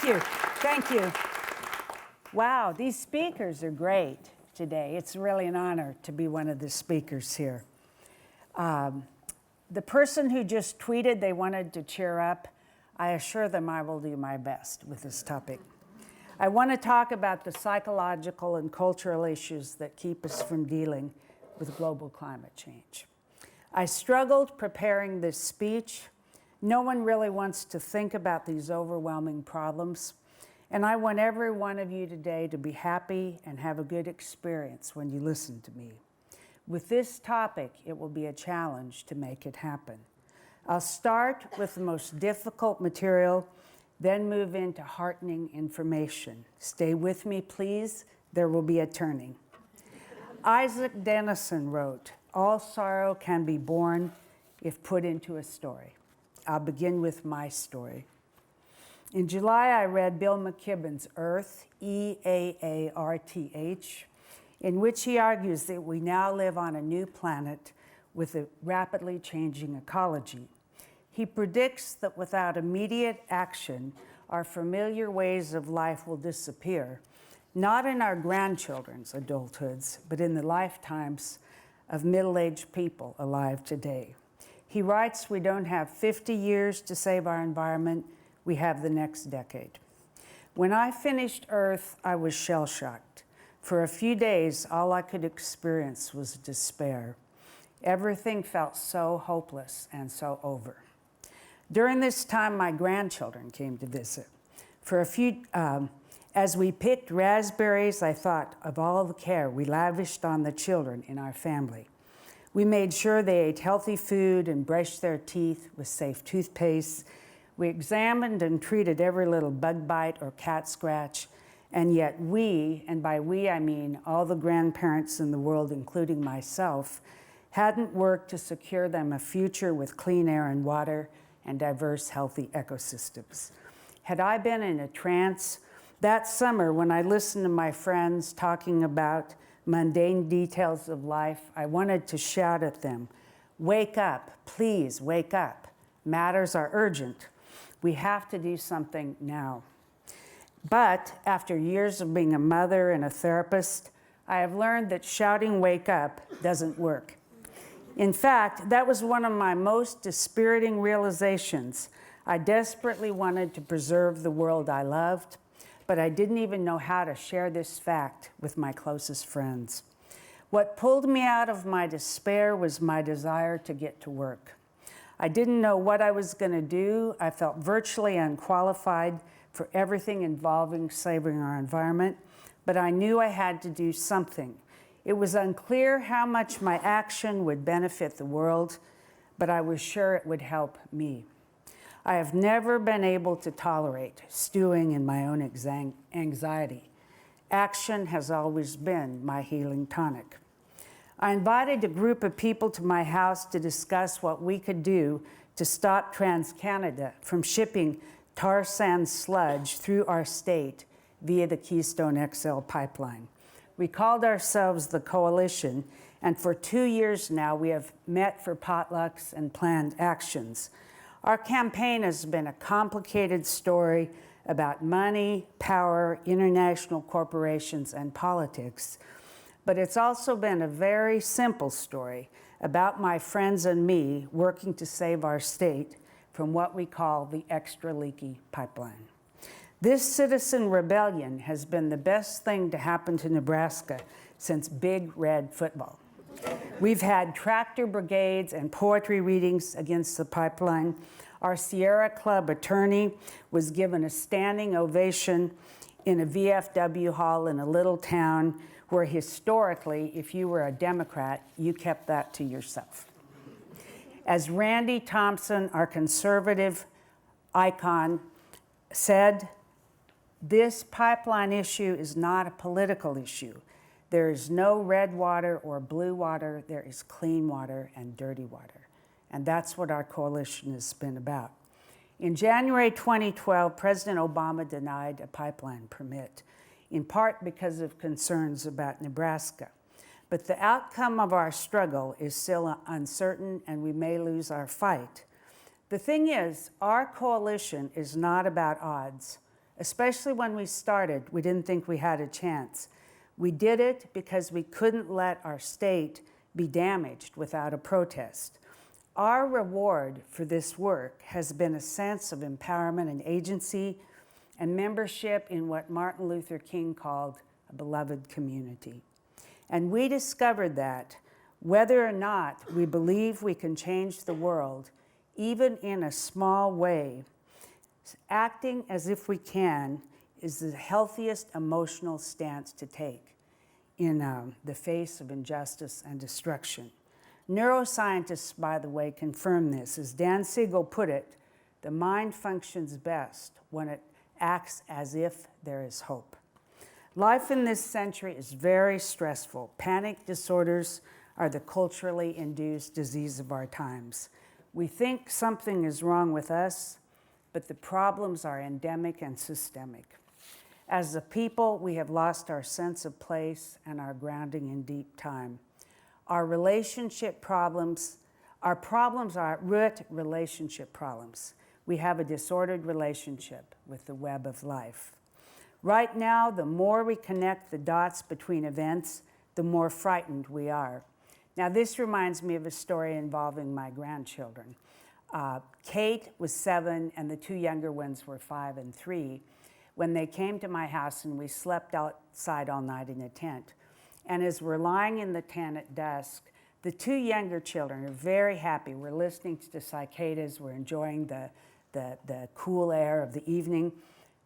Thank you. Thank you. Wow, these speakers are great today. It's really an honor to be one of the speakers here. The person who just tweeted they wanted to cheer up, I assure them I will do my best with this topic. I want to talk about the psychological and cultural issues that keep us from dealing with global climate change. I struggled preparing this speech. No one really wants to think about these overwhelming problems, and I want every one of you today to be happy and have a good experience when you listen to me. With this topic, it will be a challenge to make it happen. I'll start with the most difficult material, then move into heartening information. Stay with me, please. There will be a turning. Isaac Dennison wrote, "All sorrow can be borne if put into a story." I'll begin with my story. In July, I read Bill McKibben's Earth, E-A-A-R-T-H, in which he argues that we now live on a new planet with a rapidly changing ecology. He predicts that without immediate action, our familiar ways of life will disappear, not in our grandchildren's adulthoods, but in the lifetimes of middle-aged people alive today. He writes, we don't have 50 years to save our environment, we have the next decade. When I finished Earth, I was shell-shocked. For a few days, all I could experience was despair. Everything felt so hopeless and so over. During this time, my grandchildren came to visit. As we picked raspberries, I thought of all the care we lavished on the children in our family. We made sure they ate healthy food and brushed their teeth with safe toothpaste. We examined and treated every little bug bite or cat scratch. And yet we, and by we I mean all the grandparents in the world, including myself, hadn't worked to secure them a future with clean air and water and diverse, healthy ecosystems. Had I been in a trance? That summer, when I listened to my friends talking about mundane details of life, I wanted to shout at them, wake up, please wake up. Matters are urgent. We have to do something now. But after years of being a mother and a therapist, I have learned that shouting wake up doesn't work. In fact, that was one of my most dispiriting realizations. I desperately wanted to preserve the world I loved, but I didn't even know how to share this fact with my closest friends. What pulled me out of my despair was my desire to get to work. I didn't know what I was going to do. I felt virtually unqualified for everything involving saving our environment, but I knew I had to do something. It was unclear how much my action would benefit the world, but I was sure it would help me. I have never been able to tolerate stewing in my own anxiety. Action has always been my healing tonic. I invited a group of people to my house to discuss what we could do to stop TransCanada from shipping tar sand sludge through our state via the Keystone XL pipeline. We called ourselves the Coalition, and for 2 years now we have met for potlucks and planned actions. Our campaign has been a complicated story about money, power, international corporations, and politics. But it's also been a very simple story about my friends and me working to save our state from what we call the extra leaky pipeline. This citizen rebellion has been the best thing to happen to Nebraska since Big Red football. We've had tractor brigades and poetry readings against the pipeline. Our Sierra Club attorney was given a standing ovation in a VFW hall in a little town where historically, if you were a Democrat, you kept that to yourself. As Randy Thompson, our conservative icon, said, this pipeline issue is not a political issue. There is no red water or blue water. There is clean water and dirty water. And that's what our coalition has been about. In January 2012, President Obama denied a pipeline permit, in part because of concerns about Nebraska. But the outcome of our struggle is still uncertain, and we may lose our fight. The thing is, our coalition is not about odds, Especially when we started, we didn't think we had a chance. We did it because we couldn't let our state be damaged without a protest. Our reward for this work has been a sense of empowerment and agency and membership in what Martin Luther King called a beloved community. And we discovered that whether or not we believe we can change the world, even in a small way, acting as if we can is the healthiest emotional stance to take in the face of injustice and destruction. Neuroscientists, by the way, confirm this. As Dan Siegel put it, the mind functions best when it acts as if there is hope. Life in this century is very stressful. Panic disorders are the culturally induced disease of our times. We think something is wrong with us, but the problems are endemic and systemic. As a people, we have lost our sense of place and our grounding in deep time. Our problems are root relationship problems. We have a disordered relationship with the web of life. Right now, the more we connect the dots between events, the more frightened we are. Now, this reminds me of a story involving my grandchildren. Kate was 7, and the 2 younger ones were 5 and 3, when they came to my house, and we slept outside all night in a tent. And as we're lying in the tent at dusk, the 2 younger children are very happy. We're listening to the cicadas. We're enjoying the cool air of the evening.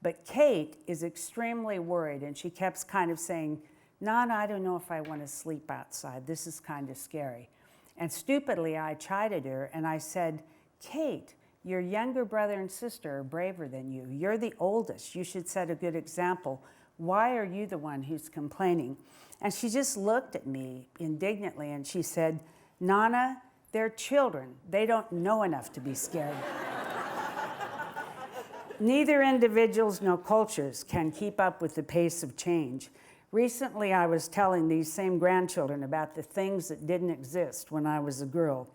But Kate is extremely worried, and she kept kind of saying, "Nana, I don't know if I want to sleep outside. This is kind of scary." And stupidly, I chided her, and I said, "Kate, your younger brother and sister are braver than you. You're the oldest. You should set a good example. Why are you the one who's complaining?" And she just looked at me indignantly, and she said, "Nana, they're children. They don't know enough to be scared." Neither individuals nor cultures can keep up with the pace of change. Recently, I was telling these same grandchildren about the things that didn't exist when I was a girl.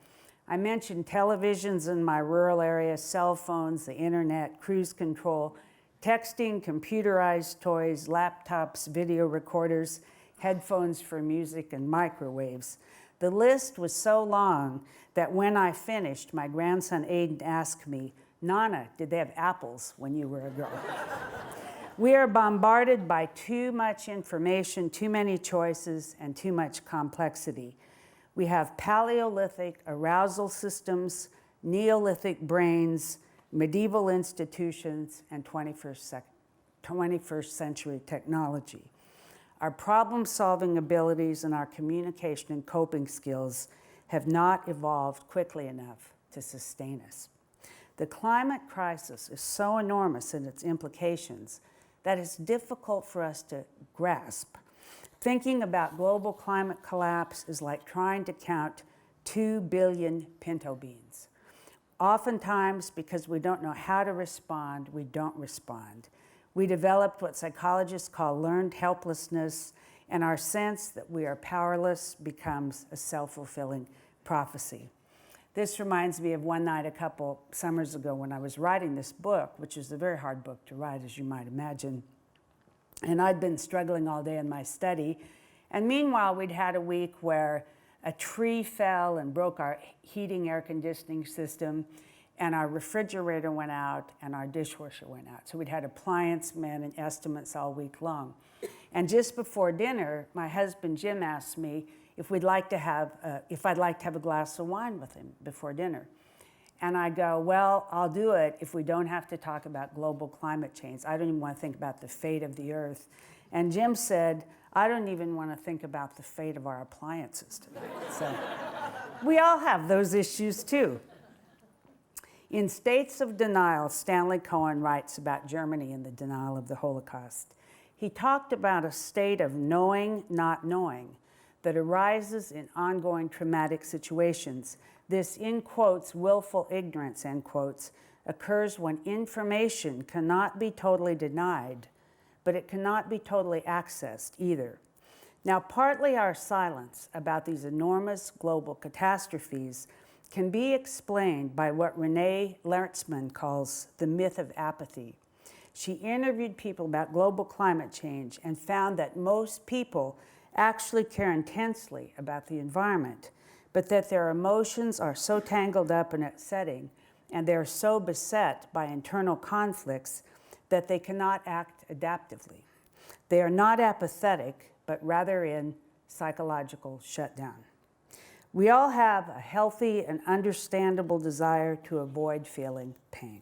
I mentioned televisions in my rural area, cell phones, the internet, cruise control, texting, computerized toys, laptops, video recorders, headphones for music, and microwaves. The list was so long that when I finished, my grandson Aiden asked me, "Nana, did they have apples when you were a girl?" We are bombarded by too much information, too many choices, and too much complexity. We have Paleolithic arousal systems, Neolithic brains, medieval institutions, and 21st century technology. Our problem-solving abilities and our communication and coping skills have not evolved quickly enough to sustain us. The climate crisis is so enormous in its implications that it's difficult for us to grasp. Thinking about global climate collapse is like trying to count 2 billion pinto beans. Oftentimes, because we don't know how to respond, we don't respond. We developed what psychologists call learned helplessness, and our sense that we are powerless becomes a self-fulfilling prophecy. This reminds me of one night a couple summers ago when I was writing this book, which is a very hard book to write, as you might imagine. And I'd been struggling all day in my study. And meanwhile, we'd had a week where a tree fell and broke our heating air conditioning system, and our refrigerator went out, and our dishwasher went out. So we'd had appliance men and estimates all week long. And just before dinner, my husband Jim asked me if I'd like to have a glass of wine with him before dinner. And I go, "Well, I'll do it if we don't have to talk about global climate change. I don't even want to think about the fate of the earth." And Jim said, "I don't even want to think about the fate of our appliances tonight." So we all have those issues too. In States of Denial, Stanley Cohen writes about Germany and the denial of the Holocaust. He talked about a state of knowing, not knowing, that arises in ongoing traumatic situations. This, in quotes, willful ignorance, end quotes, occurs when information cannot be totally denied, but it cannot be totally accessed either. Now, partly our silence about these enormous global catastrophes can be explained by what Renee Lertzman calls the myth of apathy. She interviewed people about global climate change and found that most people actually care intensely about the environment, but that their emotions are so tangled up and upsetting, and they're so beset by internal conflicts that they cannot act adaptively. They are not apathetic, but rather in psychological shutdown. We all have a healthy and understandable desire to avoid feeling pain.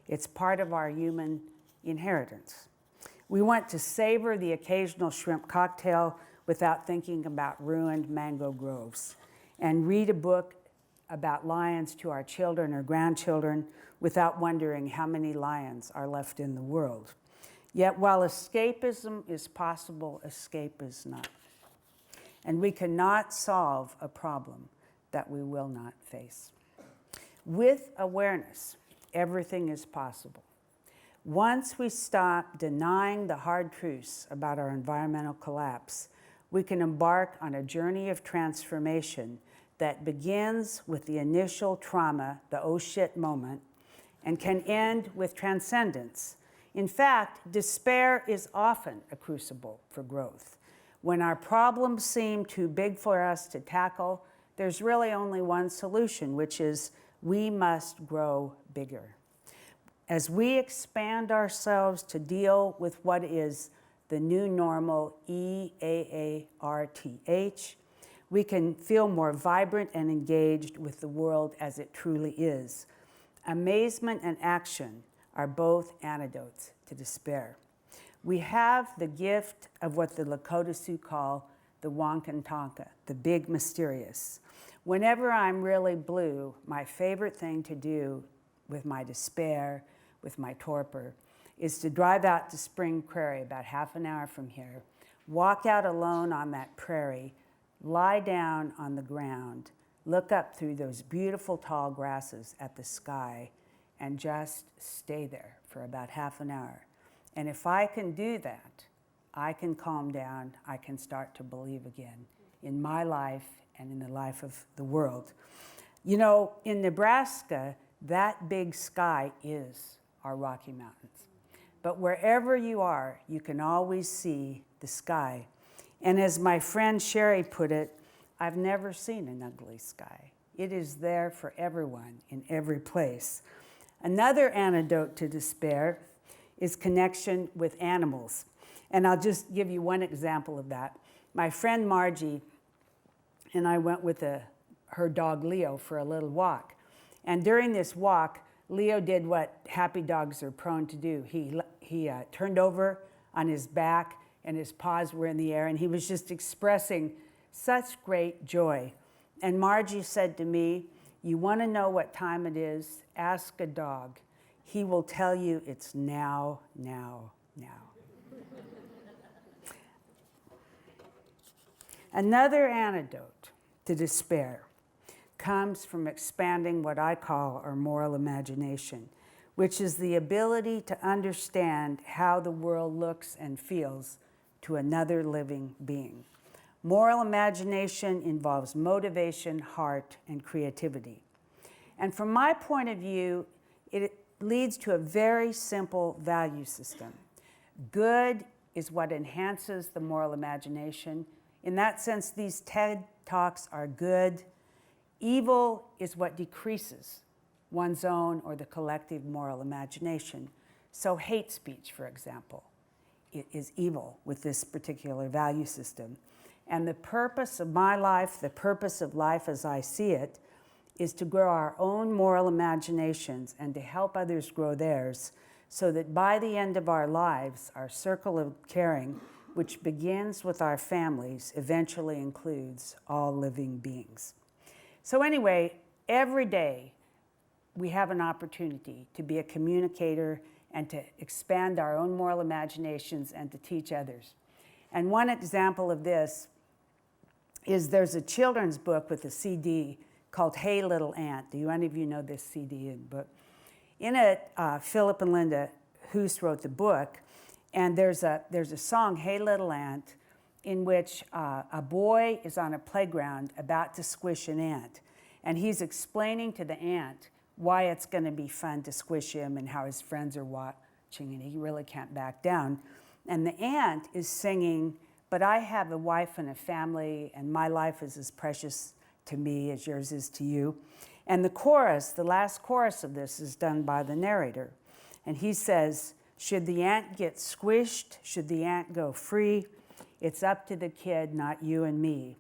It's part of our human inheritance. We want to savor the occasional shrimp cocktail without thinking about ruined mango groves, and read a book about lions to our children or grandchildren without wondering how many lions are left in the world. Yet while escapism is possible, escape is not. And we cannot solve a problem that we will not face. With awareness, everything is possible. Once we stop denying the hard truths about our environmental collapse, we can embark on a journey of transformation that begins with the initial trauma, the oh shit moment, and can end with transcendence. In fact, despair is often a crucible for growth. When our problems seem too big for us to tackle, there's really only one solution, which is we must grow bigger. As we expand ourselves to deal with what is the new normal, EAARTH, we can feel more vibrant and engaged with the world as it truly is. Amazement and action are both antidotes to despair. We have the gift of what the Lakota Sioux call the Wankantanka, the big mysterious. Whenever I'm really blue, my favorite thing to do with my despair, with my torpor, is to drive out to Spring Prairie, about half an hour from here, walk out alone on that prairie, lie down on the ground, look up through those beautiful tall grasses at the sky, and just stay there for about half an hour. And if I can do that, I can calm down, I can start to believe again in my life and in the life of the world. You know, in Nebraska, that big sky is our Rocky Mountains. But wherever you are, you can always see the sky. And as my friend Sherry put it, I've never seen an ugly sky. It is there for everyone in every place. Another antidote to despair is connection with animals. And I'll just give you one example of that. My friend Margie and I went with her dog Leo for a little walk. And during this walk, Leo did what happy dogs are prone to do. He turned over on his back and his paws were in the air, and he was just expressing such great joy. And Margie said to me, "You want to know what time it is? Ask a dog. He will tell you it's now, now, now." Another antidote to despair comes from expanding what I call our moral imagination, which is the ability to understand how the world looks and feels to another living being. Moral imagination involves motivation, heart, and creativity. And from my point of view, it leads to a very simple value system. Good is what enhances the moral imagination. In that sense, these TED Talks are good. Evil is what decreases one's own or the collective moral imagination. So hate speech, for example, it is evil with this particular value system. And the purpose of my life, the purpose of life as I see it, is to grow our own moral imaginations and to help others grow theirs, so that by the end of our lives, our circle of caring, which begins with our families, eventually includes all living beings. So anyway, every day we have an opportunity to be a communicator and to expand our own moral imaginations and to teach others. And one example of this is there's a children's book with a CD called Hey Little Ant. Do any of you know this CD and book? In it, Philip and Linda Hoos wrote the book, and there's a song, Hey Little Ant, in which a boy is on a playground about to squish an ant. And he's explaining to the ant why it's going to be fun to squish him and how his friends are marching, and he really can't back down. And the ant is singing, but I have a wife and a family, and my life is as precious to me as yours is to you. And the chorus, the last chorus of this, is done by the narrator. And he says, should the ant get squished? Should the ant go free? It's up to the kid, not you and me.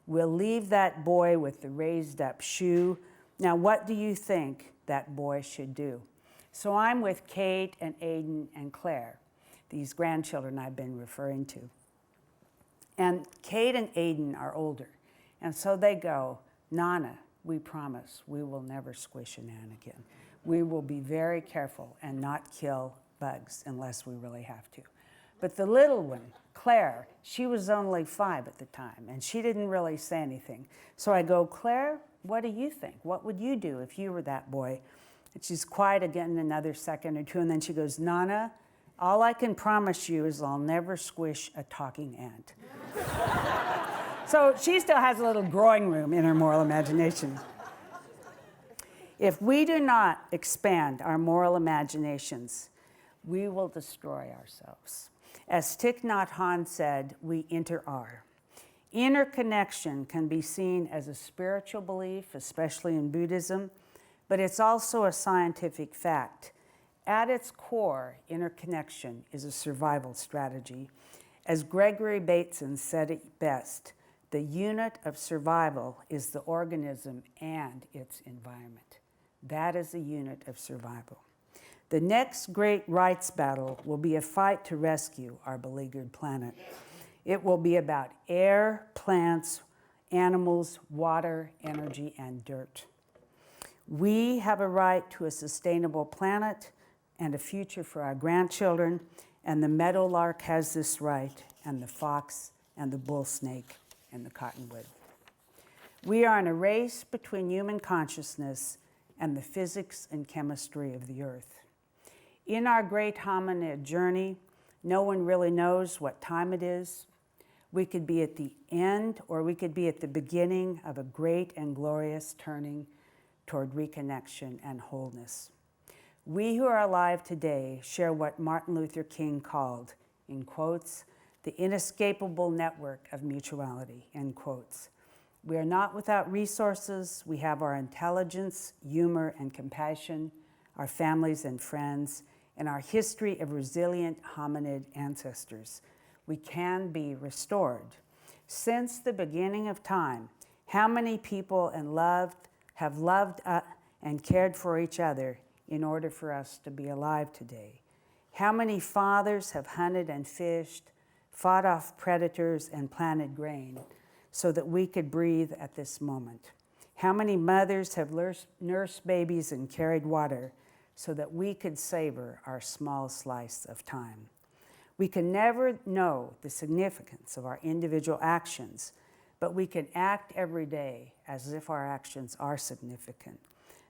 We'll leave that boy with the raised up shoe. Now, what do you think that boy should do? So I'm with Kate and Aiden and Claire, these grandchildren I've been referring to. And Kate and Aiden are older. And so they go, Nana, we promise we will never squish an ant again. We will be very careful and not kill bugs unless we really have to. But the little one, Claire, she was only 5 at the time, and she didn't really say anything. So I go, Claire, what do you think? What would you do if you were that boy? And she's quiet again another second or two, and then she goes, Nana, all I can promise you is I'll never squish a talking ant. So she still has a little growing room in her moral imagination. If we do not expand our moral imaginations, we will destroy ourselves. As Thich Nhat Hanh said, we inter-are. Interconnection can be seen as a spiritual belief, especially in Buddhism, but it's also a scientific fact. At its core, interconnection is a survival strategy. As Gregory Bateson said it best, the unit of survival is the organism and its environment. That is a unit of survival. The next great rights battle will be a fight to rescue our beleaguered planet. It will be about air, plants, animals, water, energy, and dirt. We have a right to a sustainable planet and a future for our grandchildren, and the meadowlark has this right, and the fox, and the bull snake, and the cottonwood. We are in a race between human consciousness and the physics and chemistry of the earth. In our great hominid journey, no one really knows what time it is. We could be at the end, or we could be at the beginning of a great and glorious turning toward reconnection and wholeness. We who are alive today share what Martin Luther King called, in quotes, the inescapable network of mutuality, end quotes. We are not without resources. We have our intelligence, humor, and compassion, our families and friends, and our history of resilient hominid ancestors. We can be restored. Since the beginning of time, how many people have loved and cared for each other in order for us to be alive today? How many fathers have hunted and fished, fought off predators, and planted grain so that we could breathe at this moment? How many mothers have nursed babies and carried water so that we could savor our small slice of time? We can never know the significance of our individual actions, but we can act every day as if our actions are significant.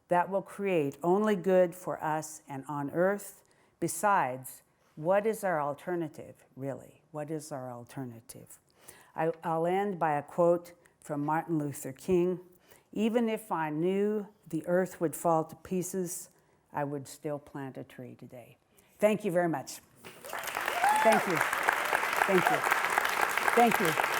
That will create only good for us and on earth. Besides, what is our alternative, really? What is our alternative? I'll end by a quote from Martin Luther King. Even if I knew the earth would fall to pieces, I would still plant a tree today. Thank you very much. Thank you. Thank you. Thank you.